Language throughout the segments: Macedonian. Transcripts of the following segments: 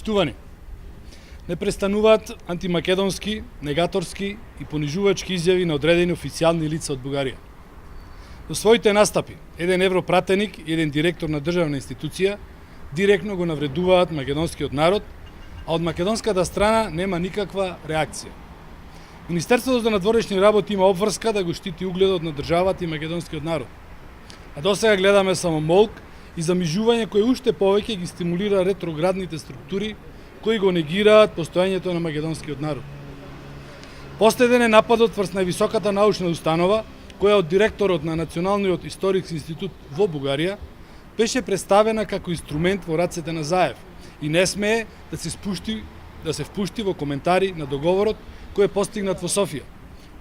Почитувани, не престануваат антимакедонски, негаторски и понижувачки изјави на одредени официјални лица од Бугарија. Во своите настапи, еден европратеник и еден директор на државна институција директно го навредуваат македонскиот народ, а од македонската страна нема никаква реакција. Министерството за надворешни работи има обврска да го штити угледот на државата и македонскиот народ. А досега гледаме само молк и замижување кој уште повеќе ги стимулира ретроградните структури кои го негираат постоењето на македонскиот народ. Последен е нападот врз највисоката научна установа, која од директорот на Националниот историски институт во Бугарија беше представена како инструмент во рацете на Заев и не смее да се впушти во коментари на договорот кој е постигнат во Софија,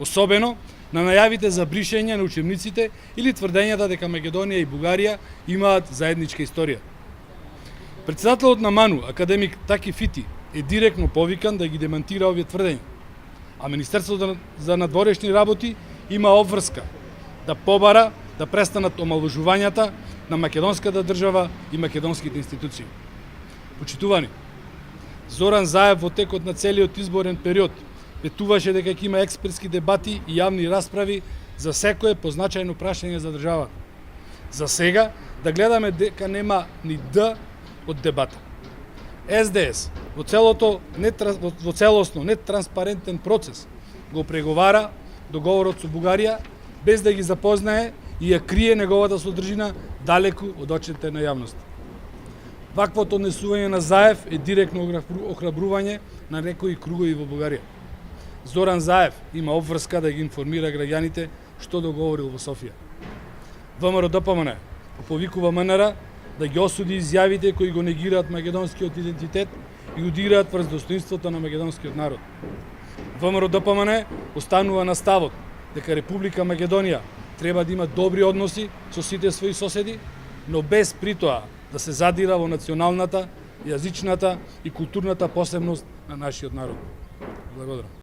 особено на најавите за бришење на учебниците или тврдењата дека Македонија и Бугарија имаат заедничка историја. Председателот на МАНУ, академик Таки Фити, е директно повикан да ги демантира овие тврдења, а Министерството за надворешни работи има обврска да побара да престанат омалважувањата на македонската држава и македонските институции. Почитувани, Зоран Заев во текот на целиот изборен период ветуваше дека ќе има експертски дебати и јавни расправи за секое позначајно прашање за државата. За сега да гледаме дека нема ни Д од дебата. СДС во целосно нетранспарентен процес го преговара договорот со Бугарија без да ги запознае и ја крие неговата содржина далеку од очите на јавноста. Ваквото однесување на Заев е директно охрабрување на некои кругови во Бугарија. Зоран Заев има обврска да ги информира граѓаните што договорил во Софија. ВМРО-ДПМН повикува МНР да ги осуди изјавите кои го негираат македонскиот идентитет и удираат врз достоинството на македонскиот народ. ВМРО-ДПМН останува на ставот дека Република Македонија треба да има добри односи со сите своји соседи, но без притоа да се задира во националната, јазичната и културната посебност на нашиот народ. Благодарам.